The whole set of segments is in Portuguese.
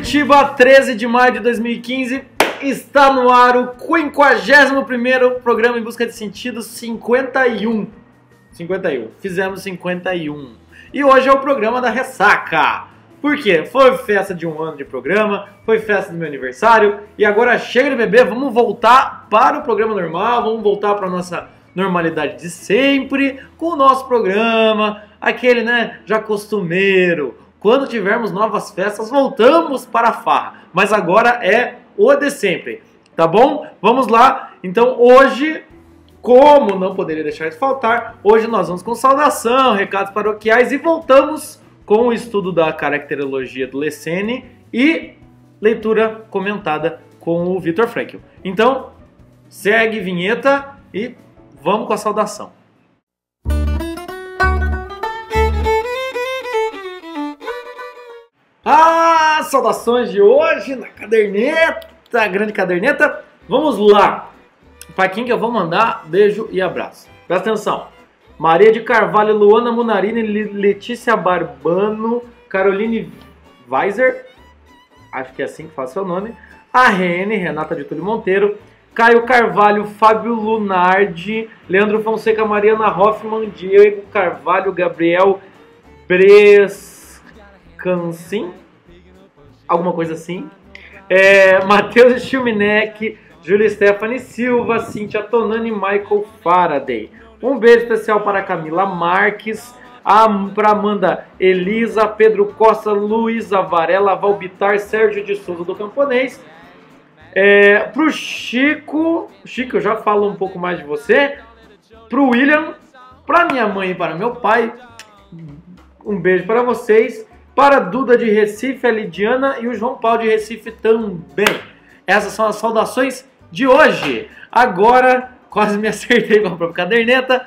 Curitiba, 13 de maio de 2015, está no ar o 51º programa Em Busca de Sentido, 51. Fizemos 51. E hoje é o programa da ressaca. Por quê? Foi festa de 1 ano de programa, foi festa do meu aniversário, e agora chega de beber, vamos voltar para o programa normal, vamos voltar para a nossa normalidade de sempre, com o nosso programa, aquele, já costumeiro. Quando tivermos novas festas, voltamos para a farra. Mas agora é o de sempre, tá bom? Vamos lá. Então hoje, como não poderia deixar de faltar, hoje nós vamos com saudação, recados paroquiais e voltamos com o estudo da caracterologia do Lessene e leitura comentada com o Viktor Frankl. Então, segue vinheta e vamos com a saudação. Saudações de hoje na caderneta, grande caderneta. Vamos lá. Para quem que eu vou mandar beijo e abraço? Presta atenção. Maria de Carvalho, Luana Munarini, Letícia Barbano, Caroline Weiser, acho que é assim que fala seu nome, a Rene, Renata de Túlio Monteiro, Caio Carvalho, Fábio Lunardi, Leandro Fonseca, Mariana Hoffman, Diego Carvalho, Gabriel Brescansim, alguma coisa assim, Matheus Schilminek, Júlia Stephanie Silva, Cíntia Tonani, Michael Faraday. Um beijo especial para Camila Marques, para Amanda Elisa, Pedro Costa, Luísa Varela, Valbitar, Sérgio de Souza do Camponês. Para o Chico, eu já falo um pouco mais de você. Para o William, para minha mãe e para meu pai, um beijo para vocês. Para a Duda de Recife, a Lidiana e o João Paulo de Recife também. Essas são as saudações de hoje. Agora, quase me acertei com a própria caderneta.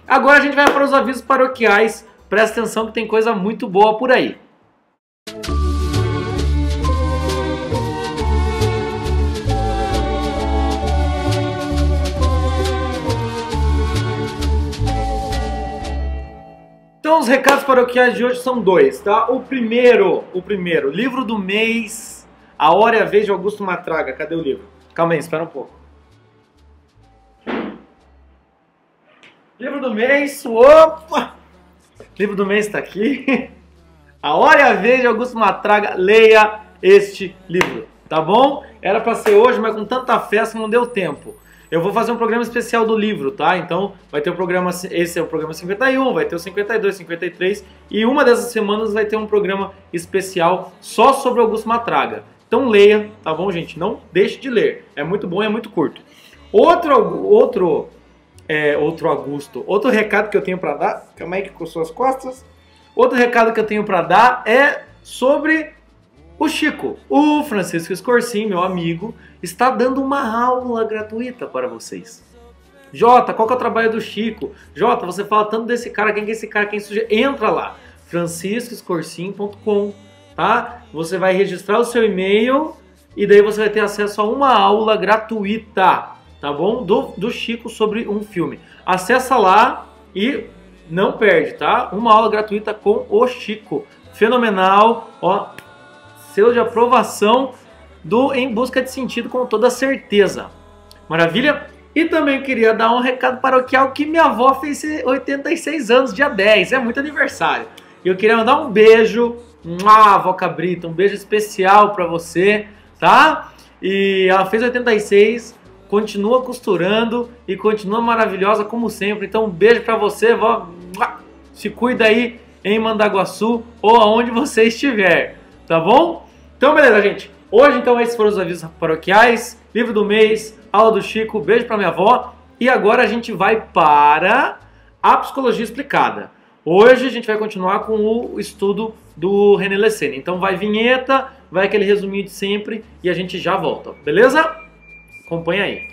Agora a gente vai para os avisos paroquiais. Presta atenção que tem coisa muito boa por aí. Então os recados paroquiais de hoje são dois, tá? O primeiro, livro do mês, A Hora e a Vez de Augusto Matraga. Cadê o livro? Calma aí, espera um pouco. Livro do mês, opa! Livro do mês está aqui. A Hora e a Vez de Augusto Matraga. Leia este livro, tá bom? Era para ser hoje, mas com tanta festa não deu tempo. Eu vou fazer um programa especial do livro, tá? Então vai ter o programa, esse é o programa 51, vai ter o 52, 53 e uma dessas semanas vai ter um programa especial só sobre Augusto Matraga. Então leia, tá bom, gente? Não deixe de ler. É muito bom e é muito curto. Outro recado que eu tenho para dar, calma aí que coçou as costas. Outro recado que eu tenho para dar é sobre o Chico. O Francisco Escorsim, meu amigo, está dando uma aula gratuita para vocês. Jota, qual que é o trabalho do Chico? Jota, você fala tanto desse cara, quem que é esse cara, quem sugere? Entra lá, franciscoescorsim.com, tá? Você vai registrar o seu e-mail e daí você vai ter acesso a uma aula gratuita, tá bom? Do Chico sobre um filme. Acessa lá e não perde, tá? Uma aula gratuita com o Chico. Fenomenal, ó. Selo de aprovação do Em Busca de Sentido, com toda certeza. Maravilha? E também queria dar um recado paroquial que minha avó fez 86 anos, dia 10. É muito aniversário. E eu queria mandar um beijo, avó Cabrita, um beijo especial para você, tá? E ela fez 86, continua costurando e continua maravilhosa como sempre. Então um beijo para você, vó. Se cuida aí em Mandaguaçu ou aonde você estiver, tá bom? Então beleza, gente. Hoje então esses foram os avisos paroquiais, livro do mês, aula do Chico, beijo para minha avó. E agora a gente vai para a psicologia explicada. Hoje a gente vai continuar com o estudo do René Lessene. Então vai vinheta, vai aquele resuminho de sempre e a gente já volta, beleza? Acompanha aí.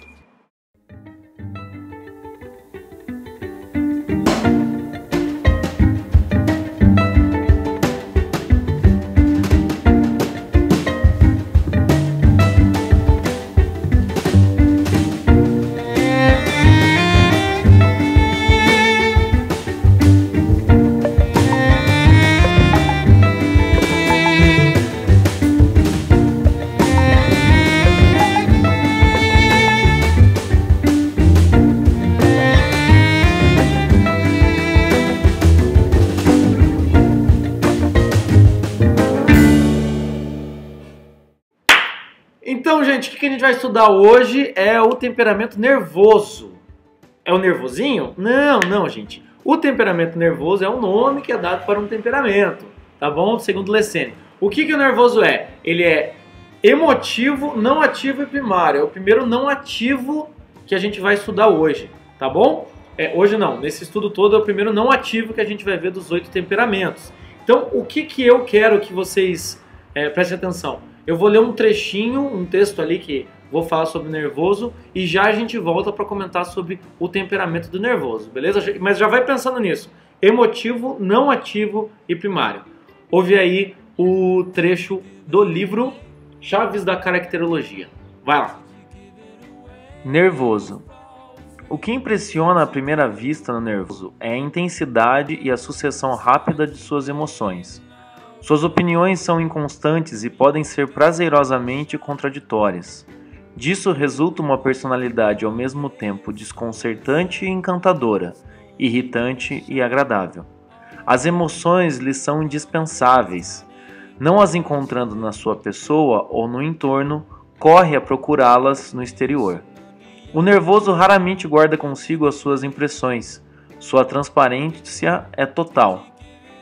Então, gente, o que a gente vai estudar hoje é o temperamento nervoso. É o nervosinho? Não, não, gente. O temperamento nervoso é um nome que é dado para um temperamento, tá bom? Segundo Lessene. O que o nervoso é? Ele é emotivo, não ativo e primário. É o primeiro não ativo que a gente vai estudar hoje, tá bom? Hoje não, nesse estudo todo é o primeiro não ativo que a gente vai ver dos 8 temperamentos. Então, o que eu quero que vocês prestem atenção? Eu vou ler um trechinho, um texto ali que vou falar sobre o nervoso e já a gente volta para comentar sobre o temperamento do nervoso, beleza? Mas já vai pensando nisso. Emotivo, não ativo e primário. Ouve aí o trecho do livro Chaves da Caracterologia. Vai lá. Nervoso. O que impressiona à primeira vista no nervoso é a intensidade e a sucessão rápida de suas emoções. Suas opiniões são inconstantes e podem ser prazerosamente contraditórias. Disso resulta uma personalidade ao mesmo tempo desconcertante e encantadora, irritante e agradável. As emoções lhe são indispensáveis. Não as encontrando na sua pessoa ou no entorno, corre a procurá-las no exterior. O nervoso raramente guarda consigo as suas impressões. Sua transparência é total.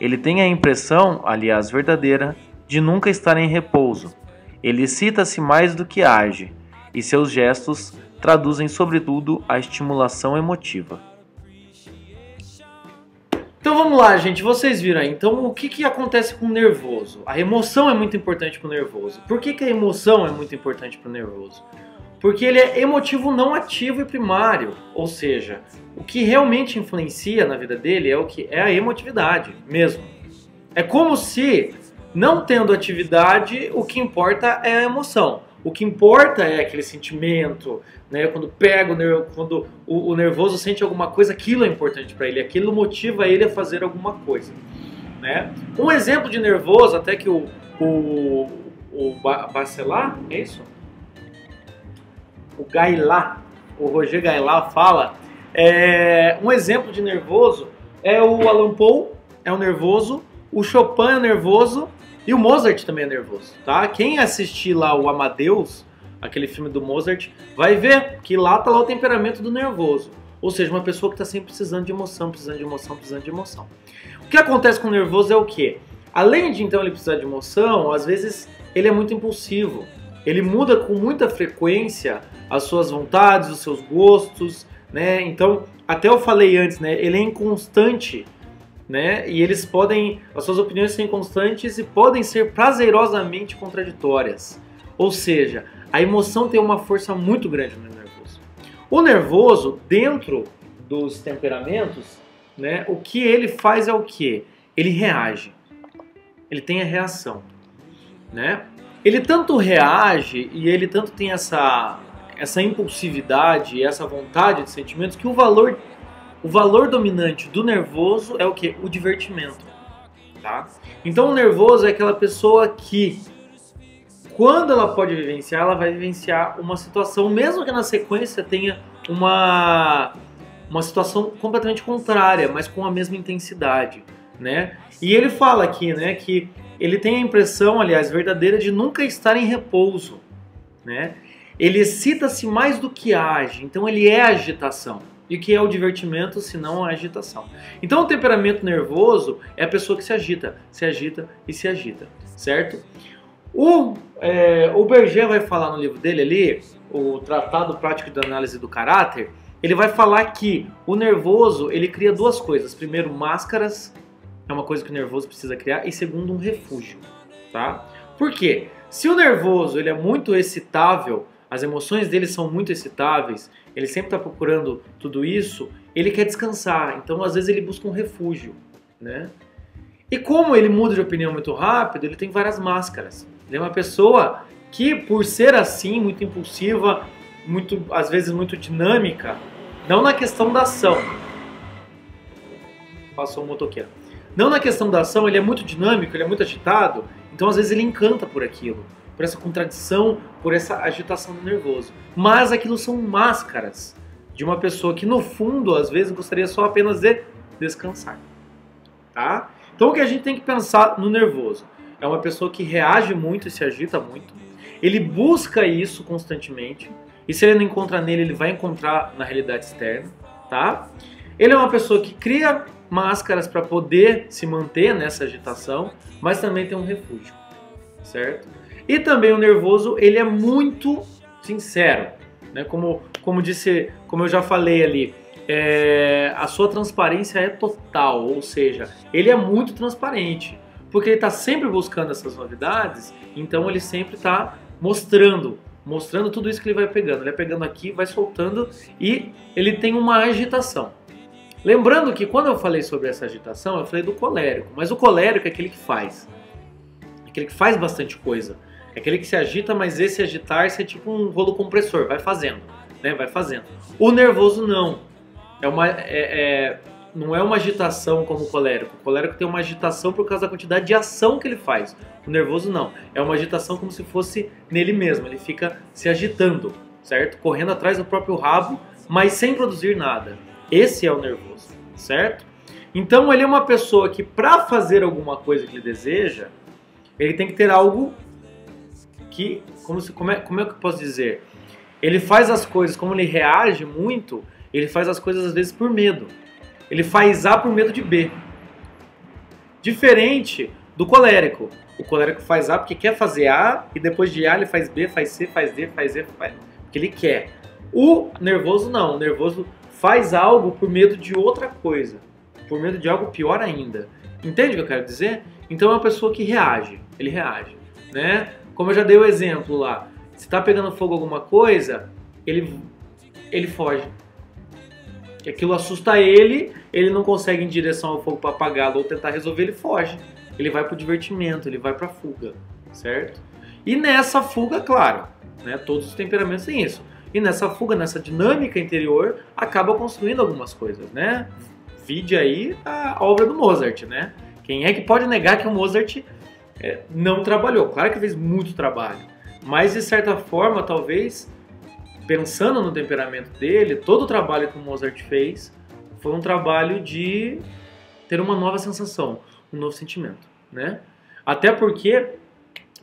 Ele tem a impressão, aliás verdadeira, de nunca estar em repouso. Ele excita-se mais do que age, e seus gestos traduzem sobretudo a estimulação emotiva. Então vamos lá, gente, vocês viram aí. Então o que acontece com o nervoso? A emoção é muito importante para o nervoso. Por que a emoção é muito importante para o nervoso? Porque ele é emotivo não ativo e primário, ou seja, o que realmente influencia na vida dele é a emotividade mesmo. É como se, não tendo atividade, o que importa é a emoção. O que importa é aquele sentimento, né? Quando quando o nervoso sente alguma coisa, aquilo é importante para ele, aquilo motiva ele a fazer alguma coisa, né? Um exemplo de nervoso, até que o Bachelard, é isso? O Gaillard, o Roger Gaillard fala, um exemplo de nervoso é o Allan Poe, é o nervoso, o Chopin é nervoso e o Mozart também é nervoso, tá? Quem assistir lá o Amadeus, aquele filme do Mozart, vai ver que lá tá lá o temperamento do nervoso, ou seja, uma pessoa que está sempre precisando de emoção, precisando de emoção, precisando de emoção. O que acontece com o nervoso é o quê? Além de então ele precisar de emoção, às vezes ele é muito impulsivo. Ele muda com muita frequência as suas vontades, os seus gostos, né? Então, até eu falei antes, né? Ele é inconstante, né? E as suas opiniões são inconstantes e podem ser prazerosamente contraditórias. Ou seja, a emoção tem uma força muito grande no nervoso. O nervoso, dentro dos temperamentos, né? O que ele faz é o quê? Ele reage. Ele tem a reação, né? Ele tanto reage e ele tanto tem essa impulsividade e essa vontade de sentimentos que o valor dominante do nervoso é o quê? O divertimento, tá? Então o nervoso é aquela pessoa que, quando ela pode vivenciar, ela vai vivenciar uma situação, mesmo que na sequência tenha uma situação completamente contrária, mas com a mesma intensidade, né? E ele fala aqui, né, que ele tem a impressão, aliás, verdadeira, de nunca estar em repouso, né? Ele excita-se mais do que age, então ele é agitação. E o que é o divertimento, se não a agitação? Então o temperamento nervoso é a pessoa que se agita e se agita, certo? O Berger vai falar no livro dele ali, o Tratado Prático de Análise do Caráter, ele vai falar que o nervoso, ele cria duas coisas. Primeiro, máscaras, é uma coisa que o nervoso precisa criar, e segundo, um refúgio, tá? Por quê? Se o nervoso ele é muito excitável, as emoções dele são muito excitáveis, ele sempre está procurando tudo isso, ele quer descansar, então às vezes ele busca um refúgio, né? E como ele muda de opinião muito rápido, ele tem várias máscaras. Ele é uma pessoa que, por ser assim, muito impulsiva, às vezes muito dinâmica, não na questão da ação. Passou um motoqueiro. Não na questão da ação, ele é muito dinâmico, ele é muito agitado, então às vezes ele encanta por aquilo, por essa contradição, por essa agitação do nervoso. Mas aquilo são máscaras de uma pessoa que no fundo, às vezes, gostaria só apenas de descansar, tá? Então o que a gente tem que pensar no nervoso? É uma pessoa que reage muito e se agita muito, Ele busca isso constantemente, e se ele não encontra nele, ele vai encontrar na realidade externa, tá? Ele é uma pessoa que cria máscaras para poder se manter nessa agitação, mas também tem um refúgio, certo? E também o nervoso, ele é muito sincero, né? Como eu já falei ali, a sua transparência é total, ou seja, ele é muito transparente, porque ele está sempre buscando essas novidades, então ele sempre está mostrando tudo isso que ele vai pegando. Ele vai pegando aqui, vai soltando, e ele tem uma agitação. Lembrando que quando eu falei sobre essa agitação, eu falei do colérico, mas o colérico é aquele que faz bastante coisa. É aquele que se agita, mas esse agitar-se é tipo um rolo compressor, vai fazendo, né? Vai fazendo. O nervoso não. Não é uma agitação como o colérico. O colérico tem uma agitação por causa da quantidade de ação que ele faz. O nervoso não. É uma agitação como se fosse nele mesmo. Ele fica se agitando, certo? Correndo atrás do próprio rabo, mas sem produzir nada. Esse é o nervoso, certo? Então ele é uma pessoa que, para fazer alguma coisa que ele deseja, ele tem que ter algo que, como é que eu posso dizer? Ele faz as coisas, como ele reage muito, ele faz as coisas às vezes por medo. Ele faz A por medo de B. Diferente do colérico. O colérico faz A porque quer fazer A, e depois de A ele faz B, faz C, faz D, faz E, porque ele quer. O nervoso não. O nervoso faz algo por medo de outra coisa. Por medo de algo pior ainda. Entende o que eu quero dizer? Então é uma pessoa que reage. Ele reage, né? Como eu já dei o exemplo lá. Se está pegando fogo alguma coisa, ele foge. Que aquilo assusta ele não consegue ir em direção ao fogo para apagá-lo ou tentar resolver, ele foge. Ele vai para o divertimento, ele vai para a fuga, certo? E nessa fuga, claro, né, todos os temperamentos têm isso. E nessa fuga, nessa dinâmica interior, acaba construindo algumas coisas, né? Vide aí a obra do Mozart, né? Quem é que pode negar que o Mozart não trabalhou? Claro que fez muito trabalho, mas de certa forma, talvez, pensando no temperamento dele, todo o trabalho que o Mozart fez foi um trabalho de ter uma nova sensação, um novo sentimento, né? Até porque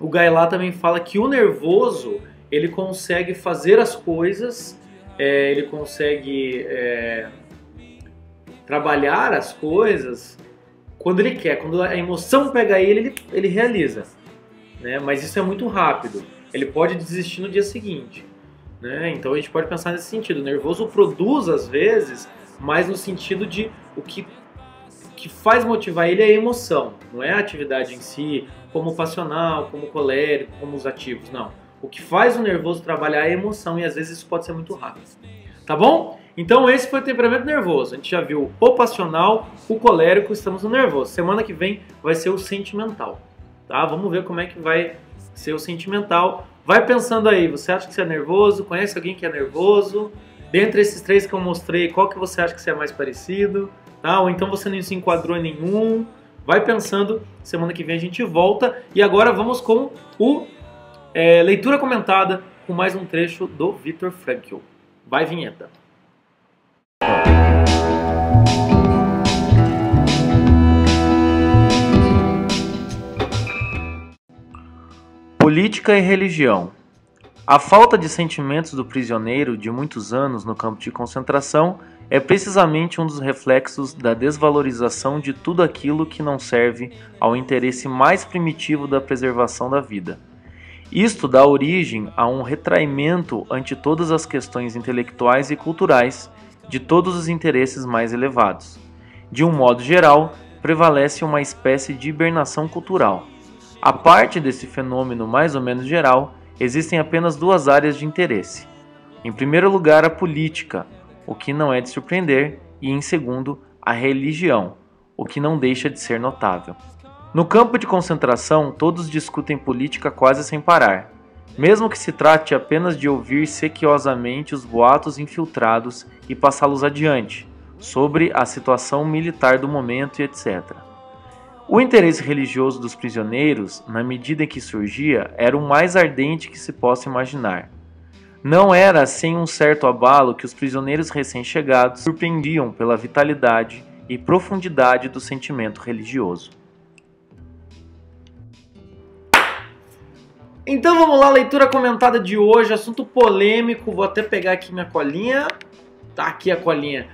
o Gailá também fala que o nervoso, ele consegue fazer as coisas, ele consegue trabalhar as coisas quando ele quer. Quando a emoção pega ele realiza, né? Mas isso é muito rápido. Ele pode desistir no dia seguinte, né? Então a gente pode pensar nesse sentido. O nervoso produz às vezes, mas no sentido de o que faz motivar ele é a emoção, não é a atividade em si, como o passional, como o colérico, como os ativos, não. O que faz o nervoso trabalhar é a emoção, e às vezes isso pode ser muito rápido. Tá bom? Então esse foi o temperamento nervoso. A gente já viu o passional, o colérico, estamos no nervoso. Semana que vem vai ser o sentimental. Tá? Vamos ver como é que vai ser o sentimental. Vai pensando aí, você acha que você é nervoso? Conhece alguém que é nervoso? Dentre esses três que eu mostrei, qual que você acha que você é mais parecido? Tá? Ou então você não se enquadrou em nenhum? Vai pensando, semana que vem a gente volta. E agora vamos com o leitura comentada, com mais um trecho do Viktor Frankl. Vai, vinheta. Política e religião. A falta de sentimentos do prisioneiro de muitos anos no campo de concentração é precisamente um dos reflexos da desvalorização de tudo aquilo que não serve ao interesse mais primitivo da preservação da vida. Isto dá origem a um retraimento ante todas as questões intelectuais e culturais de todos os interesses mais elevados. De um modo geral, prevalece uma espécie de hibernação cultural. A parte desse fenômeno mais ou menos geral, existem apenas duas áreas de interesse. Em primeiro lugar, a política, o que não é de surpreender, e em segundo, a religião, o que não deixa de ser notável. No campo de concentração, todos discutem política quase sem parar, mesmo que se trate apenas de ouvir sequiosamente os boatos infiltrados e passá-los adiante, sobre a situação militar do momento e etc. O interesse religioso dos prisioneiros, na medida em que surgia, era o mais ardente que se possa imaginar. Não era sem um certo abalo que os prisioneiros recém-chegados surpreendiam pela vitalidade e profundidade do sentimento religioso. Então vamos lá, leitura comentada de hoje, assunto polêmico, vou até pegar aqui minha colinha. Tá aqui a colinha.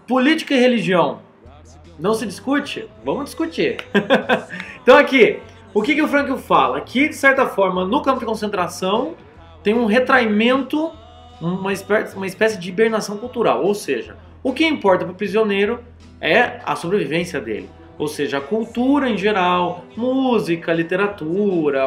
Política e religião. Não se discute? Vamos discutir. Então aqui, o que o Frankl fala? Que, de certa forma, no campo de concentração, tem um retraimento, uma espécie de hibernação cultural. Ou seja, o que importa para o prisioneiro é a sobrevivência dele. Ou seja, a cultura em geral, música, literatura,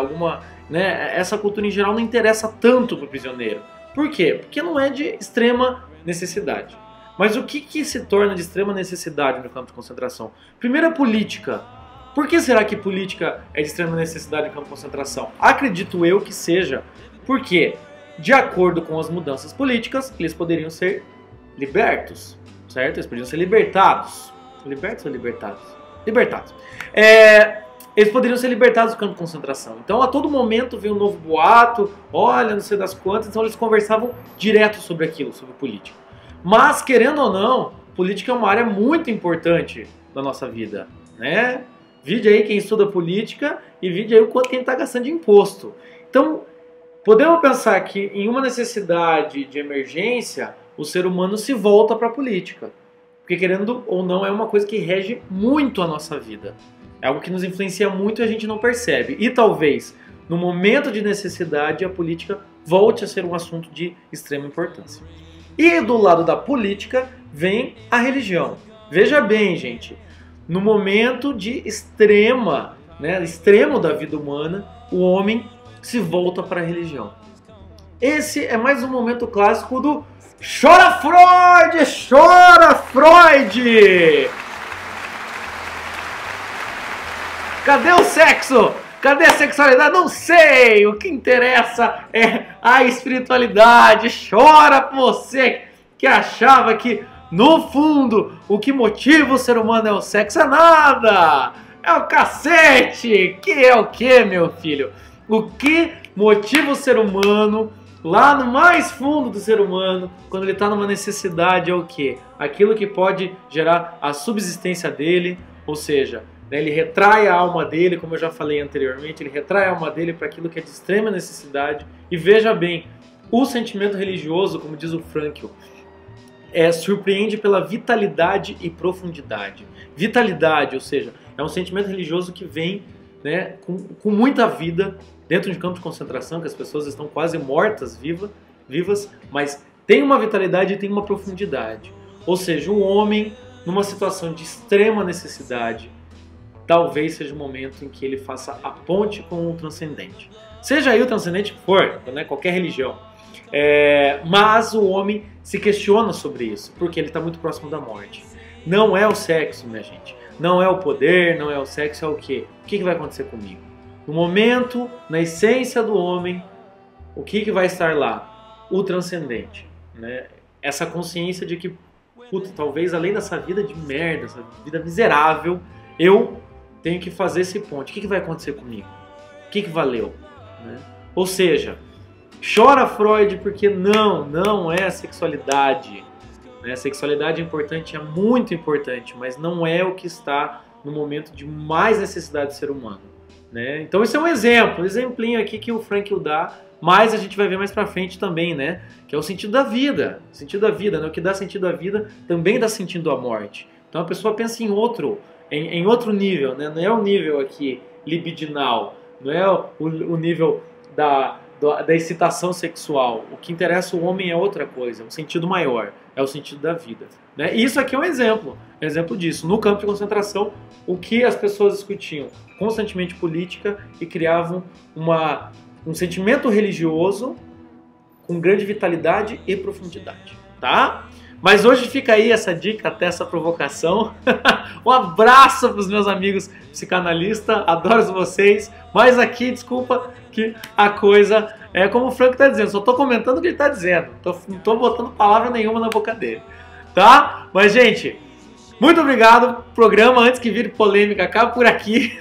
essa cultura em geral não interessa tanto para o prisioneiro. Por quê? Porque não é de extrema necessidade. Mas o que se torna de extrema necessidade no campo de concentração? Primeiro, a política. Por que será que política é de extrema necessidade no campo de concentração? Acredito eu que seja porque, de acordo com as mudanças políticas, eles poderiam ser libertos, certo? Eles poderiam ser libertados. Libertos ou libertados? Libertados. Eles poderiam ser libertados do campo de concentração. Então, a todo momento veio um novo boato, olha, não sei das quantas, então eles conversavam direto sobre aquilo, sobre política. Mas, querendo ou não, política é uma área muito importante da nossa vida, né? Vide aí quem estuda política e vide aí o quanto quem está gastando de imposto. Então, podemos pensar que em uma necessidade de emergência, o ser humano se volta para a política. Porque, querendo ou não, é uma coisa que rege muito a nossa vida. É algo que nos influencia muito e a gente não percebe. E talvez, no momento de necessidade, a política volte a ser um assunto de extrema importância. E do lado da política vem a religião. Veja bem, gente, no momento de extremo da vida humana, o homem se volta para a religião. Esse é mais um momento clássico do Chora Freud! Chora Freud! Cadê o sexo? Cadê a sexualidade? Não sei! O que interessa é a espiritualidade. Chora você que achava que, no fundo, o que motiva o ser humano é o sexo. É nada! É o cacete! Que é o que, meu filho? O que motiva o ser humano, lá no mais fundo do ser humano, quando ele está numa necessidade, é o quê? Aquilo que pode gerar a subsistência dele, ou seja, ele retrai a alma dele, como eu já falei anteriormente, ele retrai a alma dele para aquilo que é de extrema necessidade. E veja bem, o sentimento religioso, como diz o Frankl, surpreende pela vitalidade e profundidade. Vitalidade, ou seja, é um sentimento religioso que vem com muita vida dentro de um campo de concentração, que as pessoas estão quase mortas, vivas, mas tem uma vitalidade e tem uma profundidade. Ou seja, um homem numa situação de extrema necessidade, talvez seja o momento em que ele faça a ponte com o transcendente. Seja aí o transcendente que for, qualquer religião. Mas o homem se questiona sobre isso, porque ele está muito próximo da morte. Não é o sexo, minha gente. Não é o poder, não é o sexo, é o quê? O que vai acontecer comigo? No momento, na essência do homem, o que vai estar lá? O transcendente. Essa consciência de que, talvez além dessa vida de merda, essa vida miserável, eu tenho que fazer esse ponte. O que vai acontecer comigo? O que valeu? Ou seja, chora Freud porque não é a sexualidade. A sexualidade é importante, é muito importante, mas não é o que está no momento de mais necessidade do ser humano. Então esse é um exemplinho aqui que o Frankl dá, mas a gente vai ver mais pra frente também, que é o sentido da vida. O sentido da vida, o que dá sentido à vida também dá sentido à morte. Então a pessoa pensa em outro nível, não é o nível aqui libidinal, não é o nível da excitação sexual. O que interessa o homem é outra coisa, é um sentido maior, é o sentido da vida. E isso aqui é um exemplo disso. No campo de concentração, o que as pessoas discutiam? Constantemente política e criavam um sentimento religioso com grande vitalidade e profundidade. Tá? Mas hoje fica aí essa dica, até essa provocação. Um abraço para os meus amigos psicanalistas, adoro vocês. Mas aqui, desculpa que a coisa é como o Frank está dizendo, só estou comentando o que ele está dizendo. Não estou botando palavra nenhuma na boca dele. Tá? Mas, gente, muito obrigado. O programa, antes que vire polêmica, acaba por aqui.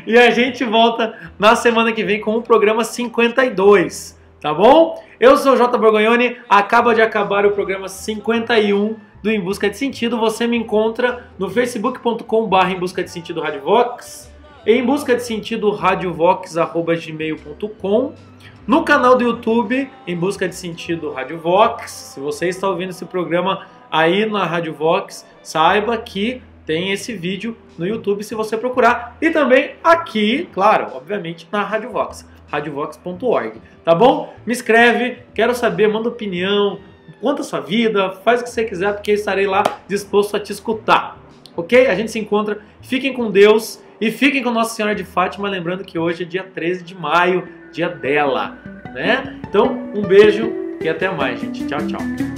E a gente volta na semana que vem com o programa 52. Tá bom? Eu sou o J. Borgognoni, acaba de acabar o programa 51 do Em Busca de Sentido. Você me encontra no facebook.com/Em Busca de Sentido Radiovox Em Busca de Sentido, radiovox@gmail.com. No canal do YouTube, Em Busca de Sentido, Rádio Vox. Se você está ouvindo esse programa aí na Rádio Vox, saiba que tem esse vídeo no YouTube se você procurar. E também aqui, claro, obviamente, na Rádio Vox, radiovox.org. Tá bom? Me escreve, quero saber, manda opinião, conta a sua vida, faz o que você quiser, porque eu estarei lá disposto a te escutar. Ok? A gente se encontra. Fiquem com Deus e fiquem com Nossa Senhora de Fátima, lembrando que hoje é dia 13 de maio, dia dela, né? Então, um beijo e até mais, gente. Tchau, tchau.